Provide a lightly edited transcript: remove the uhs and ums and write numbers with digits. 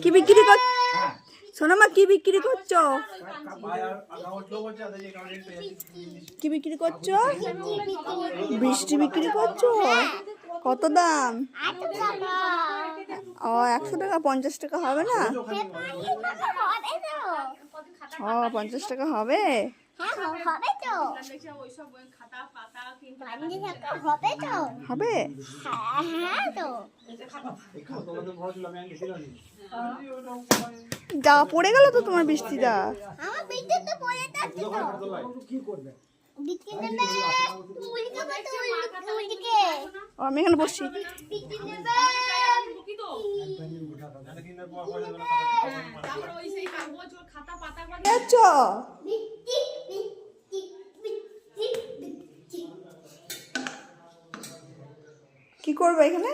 কি বিক্রি কর সোনামা, কি বিক্রি করছো? কি বিক্রি করছো? বৃষ্টি বিক্রি করছো? কত দাম? ও 100 টাকা। 50 টাকা হবে না? ও 50 টাকা হবে। হবে যা পড়ে গেল তো তোমার বৃষ্টিটা। আমি এখানে বসছি। কি করবে এখানে?